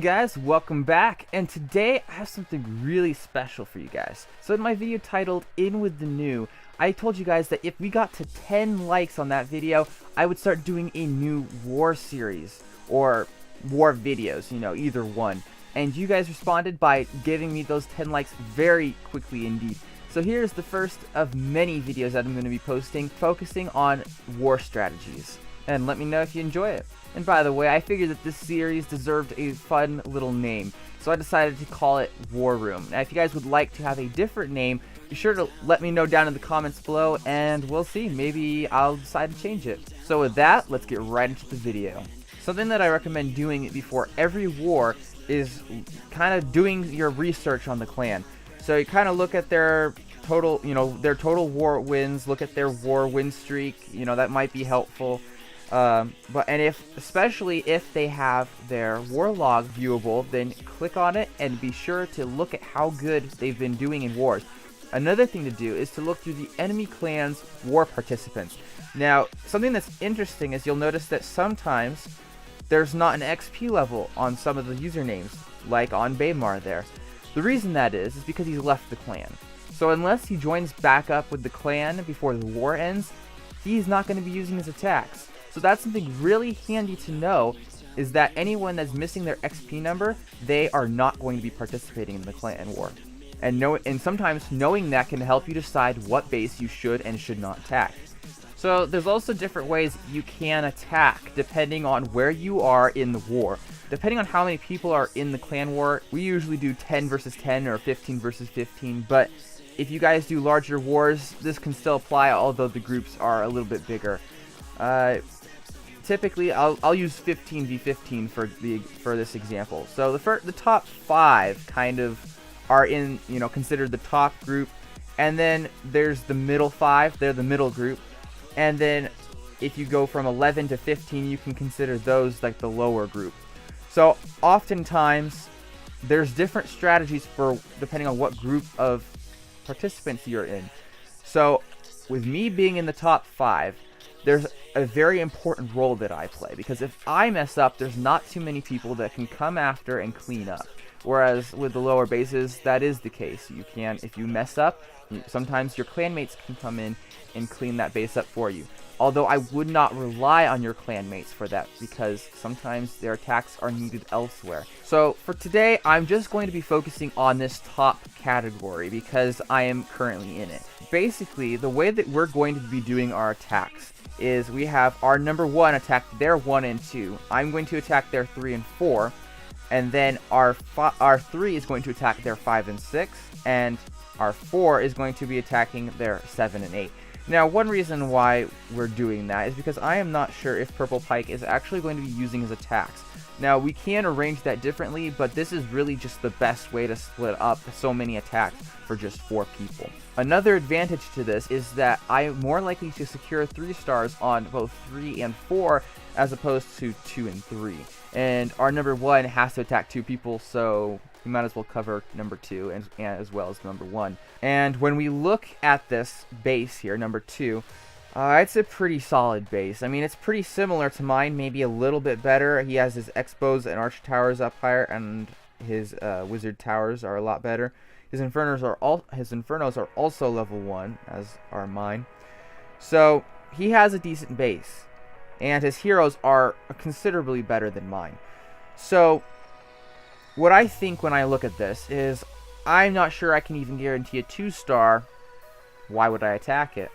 guys, welcome back, and today I have something really special for you guys. So in my video titled In With The New, I told you guys that if we got to 10 likes on that video, I would start doing a new war series, or war videos, either one. And you guys responded by giving me those 10 likes very quickly indeed. So here's the first of many videos that I'm going to be posting, focusing on war strategies. And let me know if you enjoy it. And by the way, I figured that this series deserved a fun little name, so I decided to call it War Room. Now, if you guys would like to have a different name, be sure to let me know down in the comments below, and we'll see. Maybe I'll decide to change it. So with that, let's get right into the video. Something that I recommend doing before every war is kind of doing your research on the clan. So you kind of look at their total, their total war wins, look at their war win streak, that might be helpful. Especially if they have their war log viewable, then click on it and be sure to look at how good they've been doing in wars. Another thing to do is to look through the enemy clan's war participants. Now, something that's interesting is you'll notice that sometimes there's not an XP level on some of the usernames, like on Baymar there. The reason that is because he's left the clan. So unless he joins back up with the clan before the war ends, he's not going to be using his attacks. So that's something really handy to know, is that anyone that's missing their XP number, they are not going to be participating in the clan war. And sometimes knowing that can help you decide what base you should and should not attack. So there's also different ways you can attack depending on where you are in the war. Depending on how many people are in the clan war, we usually do 10 versus 10 or 15 versus 15, but if you guys do larger wars, this can still apply, although the groups are a little bit bigger. Typically, I'll use 15v15 for this example. So the top 5 kind of are in, considered the top group, and then there's the middle 5. They're the middle group, and then if you go from 11 to 15, you can consider those like the lower group. So oftentimes there's different strategies for depending on what group of participants you're in. So with me being in the top 5, there's a very important role that I play, because if I mess up, there's not too many people that can come after and clean up. Whereas with the lower bases, that is the case. If you mess up, sometimes your clanmates can come in and clean that base up for you. Although I would not rely on your clanmates for that, because sometimes their attacks are needed elsewhere. So for today, I'm just going to be focusing on this top category because I am currently in it. Basically, the way that we're going to be doing our attacks is we have our number 1 attack their 1 and 2. I'm going to attack their 3 and 4. And then our 3 is going to attack their 5 and 6. And our 4 is going to be attacking their 7 and 8. Now, one reason why we're doing that is because I am not sure if Purple Pike is actually going to be using his attacks. Now, we can arrange that differently, but this is really just the best way to split up so many attacks for just 4 people. Another advantage to this is that I'm more likely to secure 3 stars on both 3 and 4 as opposed to 2 and 3. And our number 1 has to attack 2 people, so we might as well cover number 2 and as well as number 1. And when we look at this base here, number 2, it's a pretty solid base. I mean, it's pretty similar to mine, maybe a little bit better. He has his X-bows and archer towers up higher, and his wizard towers are a lot better. His infernos are also level 1, as are mine. So he has a decent base, and his heroes are considerably better than mine. So what I think when I look at this is, I'm not sure I can even guarantee a 2-star. Why would I attack it?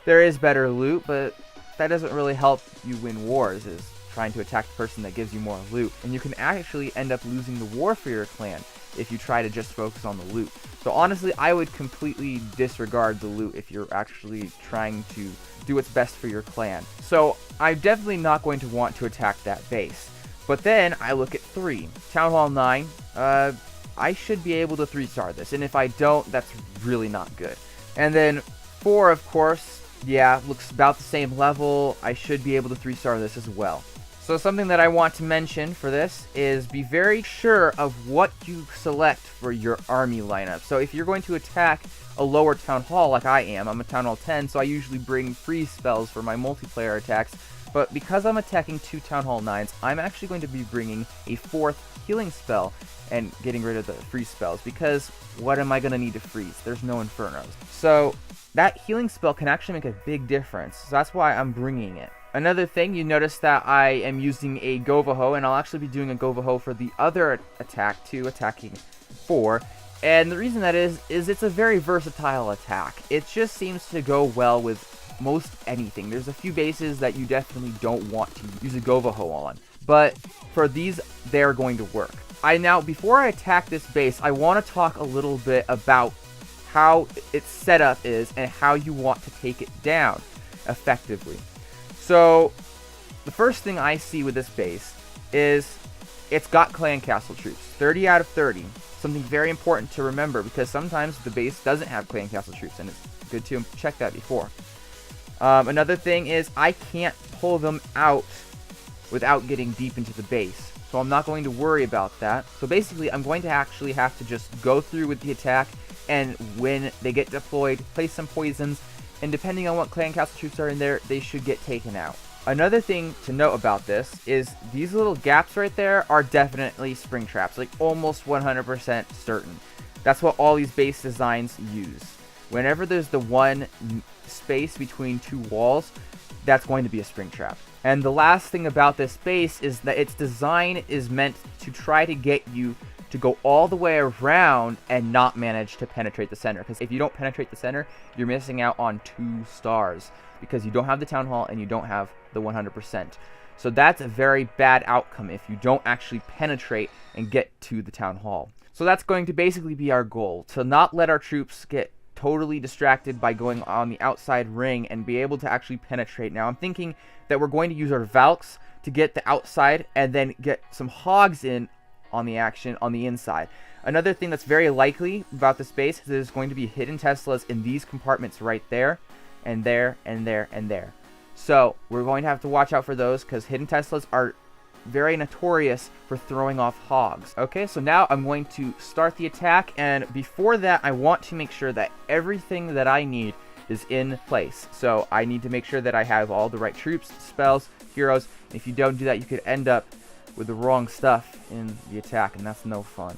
There is better loot, but that doesn't really help you win wars, is trying to attack the person that gives you more loot. And you can actually end up losing the war for your clan if you try to just focus on the loot. So honestly, I would completely disregard the loot if you're actually trying to do what's best for your clan. So I'm definitely not going to want to attack that base. But then I look at 3. Town Hall 9, I should be able to 3-star this, and if I don't, that's really not good. And then 4, of course, yeah, looks about the same level. I should be able to 3-star this as well. So something that I want to mention for this is be very sure of what you select for your army lineup. So if you're going to attack a lower town hall like I am, I'm a town hall 10, so I usually bring free spells for my multiplayer attacks. But because I'm attacking 2 Town Hall 9s, I'm actually going to be bringing a 4th healing spell and getting rid of the freeze spells, because what am I going to need to freeze? There's no Infernos. So that healing spell can actually make a big difference, so that's why I'm bringing it. Another thing, you notice that I am using a Govaho, and I'll actually be doing a Govaho for the other attack too, attacking 4. And the reason that is it's a very versatile attack. It just seems to go well with most anything. There's a few bases that you definitely don't want to use a Govaho on, but for these, they're going to work. Before I attack this base, I want to talk a little bit about how its setup is and how you want to take it down effectively. So, the first thing I see with this base is it's got clan castle troops, 30 out of 30. Something very important to remember, because sometimes the base doesn't have clan castle troops, and it's good to check that before. Another thing is I can't pull them out without getting deep into the base, so I'm not going to worry about that. So basically, I'm going to actually have to just go through with the attack, and when they get deployed, place some poisons, and depending on what clan castle troops are in there, they should get taken out. Another thing to note about this is these little gaps right there are definitely spring traps, like almost 100% certain. That's what all these base designs use. Whenever there's the one space between 2 walls, that's going to be a spring trap. And the last thing about this base is that its design is meant to try to get you to go all the way around and not manage to penetrate the center. Because if you don't penetrate the center, you're missing out on 2 stars. Because you don't have the Town Hall and you don't have the 100%. So that's a very bad outcome if you don't actually penetrate and get to the Town Hall. So that's going to basically be our goal. To not let our troops get totally distracted by going on the outside ring and be able to actually penetrate. Now I'm thinking that we're going to use our Valks to get the outside and then get some Hogs in on the action on the inside. Another thing that's very likely about this base is there's going to be hidden Teslas in these compartments right there, and there, and there, and there. So we're going to have to watch out for those, because hidden Teslas are very notorious for throwing off Hogs. Okay, so now I'm going to start the attack, and before that I want to make sure that everything that I need is in place. So I need to make sure that I have all the right troops, spells, heroes, and if you don't do that, you could end up with the wrong stuff in the attack, and that's no fun.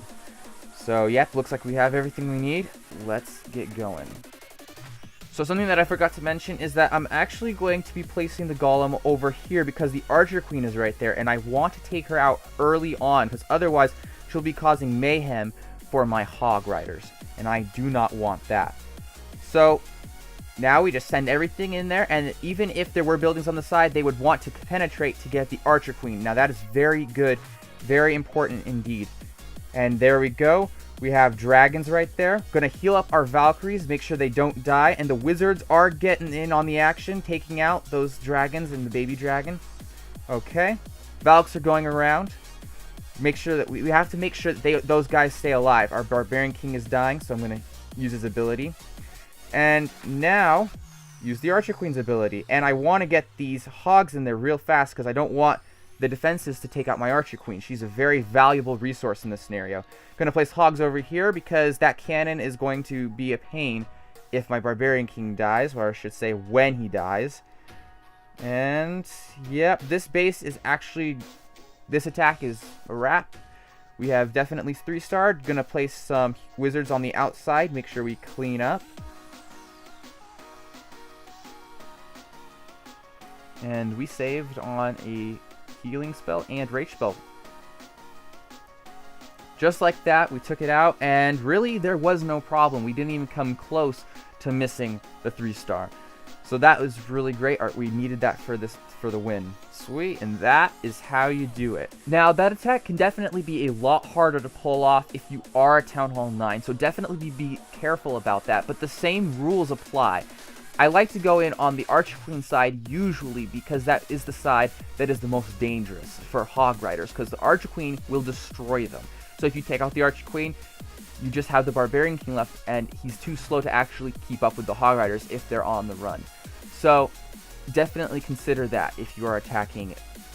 So yep, looks like we have everything we need. Let's get going. So something that I forgot to mention is that I'm actually going to be placing the Golem over here because the Archer Queen is right there, and I want to take her out early on, because otherwise she'll be causing mayhem for my Hog Riders, and I do not want that. So now we just send everything in there, and even if there were buildings on the side, they would want to penetrate to get the Archer Queen. Now that is very good, very important indeed. And there we go. We have dragons right there. Gonna heal up our Valkyries, make sure they don't die. And the wizards are getting in on the action, taking out those dragons and the baby dragon. Okay. Valks are going around. Make sure that we have to make sure that those guys stay alive. Our Barbarian King is dying, so I'm gonna use his ability. And now, use the Archer Queen's ability. And I want to get these Hogs in there real fast, because I don't want the defenses to take out my Archer Queen. She's a very valuable resource in this scenario. Going to place Hogs over here because that cannon is going to be a pain if my Barbarian King dies, or I should say when he dies. And yep, this base is actually, this attack is a wrap. We have definitely 3-starred. Going to place some wizards on the outside, make sure we clean up. And we saved on a healing spell and rage spell. Just like that, we took it out, and really there was no problem. We didn't even come close to missing the 3-star. So that was really great. We needed that for the win. Sweet, and that is how you do it. Now that attack can definitely be a lot harder to pull off if you are a Town Hall 9, so definitely be careful about that, but the same rules apply. I like to go in on the Archer Queen side usually because that is the side that is the most dangerous for Hog Riders, because the Archer Queen will destroy them. So if you take out the Archer Queen, you just have the Barbarian King left, and he's too slow to actually keep up with the Hog Riders if they're on the run. So definitely consider that if you are attacking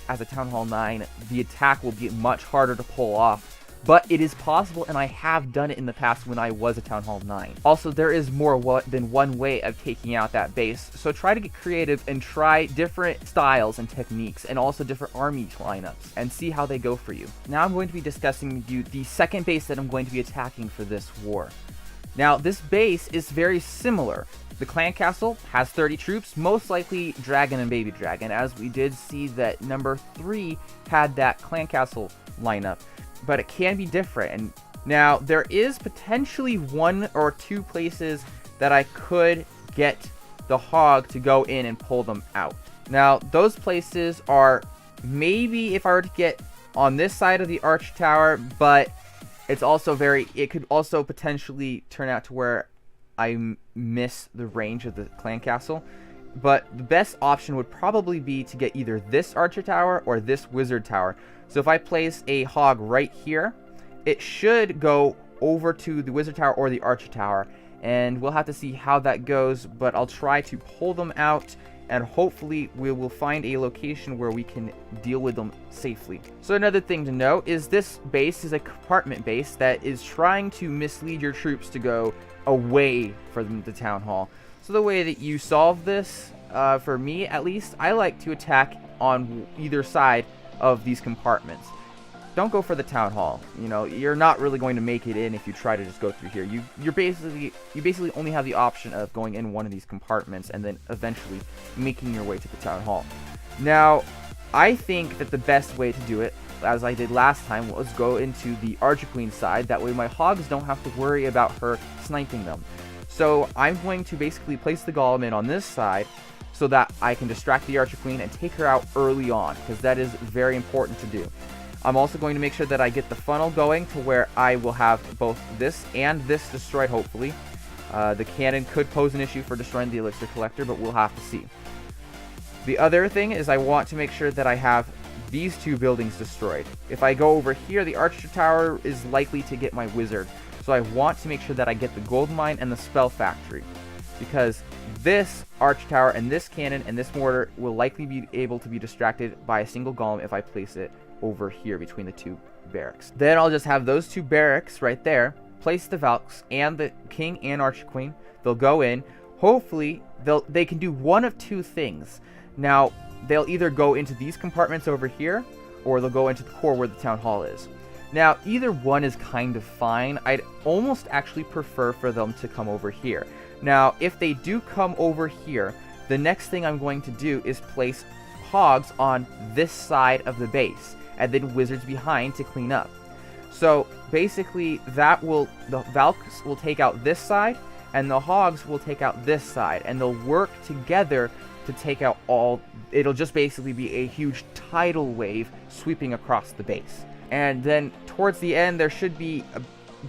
as a Town Hall 9. The attack will be much harder to pull off but it is possible, and I have done it in the past when I was a Town Hall 9. Also, there is more than one way of taking out that base, so try to get creative and try different styles and techniques, and also different army lineups, and see how they go for you. Now I'm going to be discussing with you the second base that I'm going to be attacking for this war. Now, this base is very similar. The clan castle has 30 troops, most likely dragon and baby dragon, as we did see that number 3 had that clan castle lineup, but it can be different. And now there is potentially 1 or 2 places that I could get the hog to go in and pull them out. Now, those places are maybe if I were to get on this side of the arch tower, but it's also it could also potentially turn out to where I miss the range of the clan castle. But the best option would probably be to get either this archer tower or this wizard tower. So if I place a hog right here, it should go over to the wizard tower or the archer tower. And we'll have to see how that goes, but I'll try to pull them out, and hopefully we will find a location where we can deal with them safely. So another thing to note is this base is a compartment base that is trying to mislead your troops to go away from the town hall. So the way that you solve this, for me at least, I like to attack on either side of these compartments. Don't go for the town hall. You know, you're not really going to make it in if you try to just go through here. You basically only have the option of going in one of these compartments and then eventually making your way to the town hall. Now, I think that the best way to do it, as I did last time, was go into the Archer Queen side. That way my hogs don't have to worry about her sniping them. So I'm going to basically place the golem in on this side so that I can distract the Archer Queen and take her out early on, because that is very important to do. I'm also going to make sure that I get the funnel going to where I will have both this and this destroyed, hopefully. The cannon could pose an issue for destroying the elixir collector, but we'll have to see. The other thing is I want to make sure that I have these 2 buildings destroyed. If I go over here, the archer tower is likely to get my wizard. So I want to make sure that I get the gold mine and the spell factory, because this arch tower and this cannon and this mortar will likely be able to be distracted by a single golem if I place it over here between the 2 barracks. Then I'll just have those 2 barracks right there, place the Valks and the king and archer queen. They'll go in. Hopefully they can do one of 2 things. Now, they'll either go into these compartments over here, or they'll go into the core where the town hall is. Now, either one is kind of fine. I'd almost actually prefer for them to come over here. Now, if they do come over here, the next thing I'm going to do is place hogs on this side of the base, and then wizards behind to clean up. So basically, the Valks will take out this side, and the hogs will take out this side, and they'll work together to take out all. It'll just basically be a huge tidal wave sweeping across the base. And then towards the end, there should be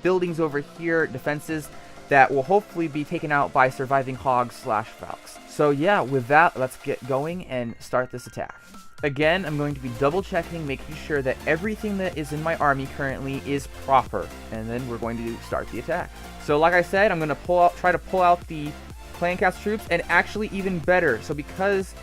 buildings over here, defenses, that will hopefully be taken out by surviving hogs/Valks. So yeah, with that, let's get going and start this attack. Again, I'm going to be double checking, making sure that everything that is in my army currently is proper, and then we're going to start the attack. So like I said, I'm going to try to pull out the clan cast troops, and actually even better. So because,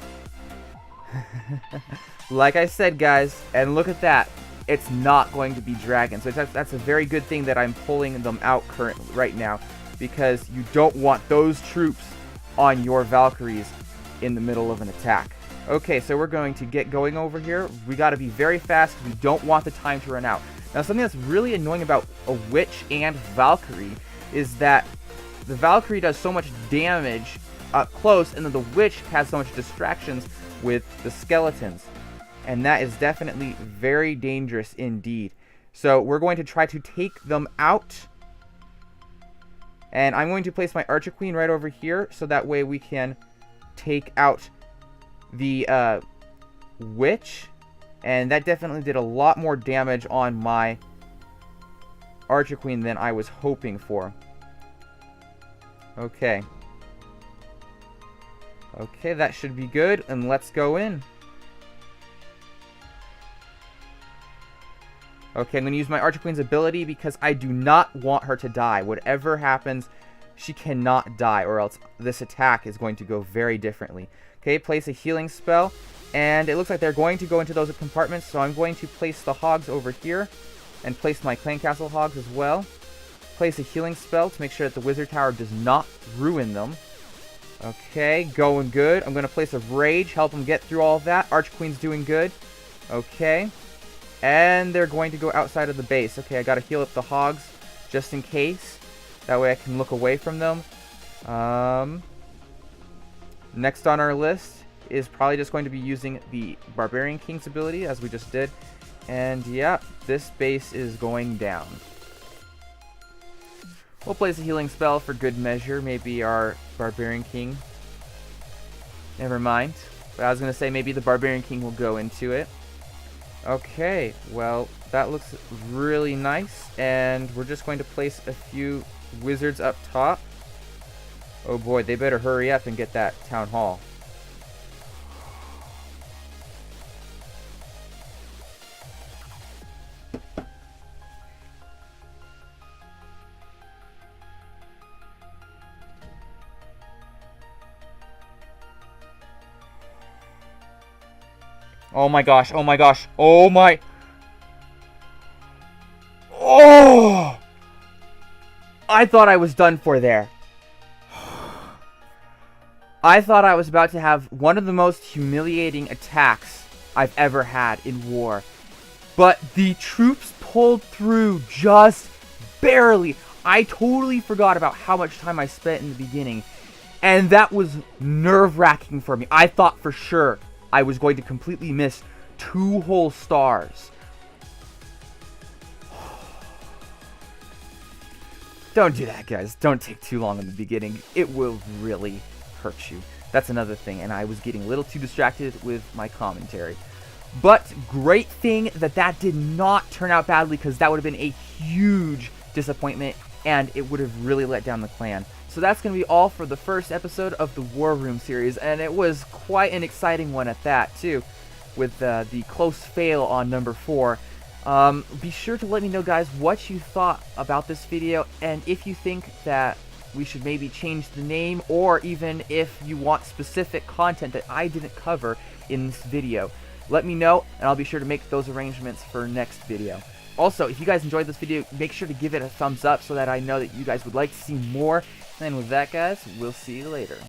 like I said, guys, and look at that, it's not going to be dragons. So that's a very good thing that I'm pulling them out currently right now, because you don't want those troops on your Valkyries in the middle of an attack. Okay, so we're going to get going over here. We got to be very fast because we don't want the time to run out. Now, something that's really annoying about a Witch and Valkyrie is that the Valkyrie does so much damage up close, and then the Witch has so much distractions with the skeletons. And that is definitely very dangerous indeed. So we're going to try to take them out. And I'm going to place my Archer Queen right over here, so that way we can take out the Witch. And that definitely did a lot more damage on my Archer Queen than I was hoping for. Okay. Okay, that should be good, and let's go in. Okay, I'm going to use my Archer Queen's ability because I do not want her to die. Whatever happens, she cannot die, or else this attack is going to go very differently. Okay, place a healing spell, and it looks like they're going to go into those compartments, so I'm going to place the hogs over here, and place my clan castle hogs as well. Place a healing spell to make sure that the wizard tower does not ruin them. Okay, going good. I'm going to place a rage, help them get through all of that. Archqueen's doing good. Okay. And they're going to go outside of the base. Okay, I got to heal up the hogs just in case. That way I can look away from them. Next on our list is probably just going to be using the Barbarian King's ability, as we just did. And yeah, this base is going down. We'll place a healing spell for good measure. Maybe our Barbarian King. Never mind. But I was going to say maybe the Barbarian King will go into it. Okay, well, that looks really nice. And we're just going to place a few wizards up top. Oh boy, they better hurry up and get that town hall. Oh my gosh, oh my gosh, oh my... Oh! I thought I was done for there. I thought I was about to have one of the most humiliating attacks I've ever had in war. But the troops pulled through just barely. I totally forgot about how much time I spent in the beginning. And that was nerve-wracking for me. I thought for sure I was going to completely miss 2 whole stars. Don't do that, guys. Don't take too long in the beginning. It will really hurt you. That's another thing, and I was getting a little too distracted with my commentary. But great thing that that did not turn out badly, because that would have been a huge disappointment, and it would have really let down the clan. So that's going to be all for the first episode of the War Room series, and it was quite an exciting one at that, too, with the close fail on number 4. Be sure to let me know, guys, what you thought about this video, and if you think that we should maybe change the name, or even if you want specific content that I didn't cover in this video. Let me know, and I'll be sure to make those arrangements for next video. Also, if you guys enjoyed this video, make sure to give it a thumbs up so that I know that you guys would like to see more. And with that, guys, we'll see you later.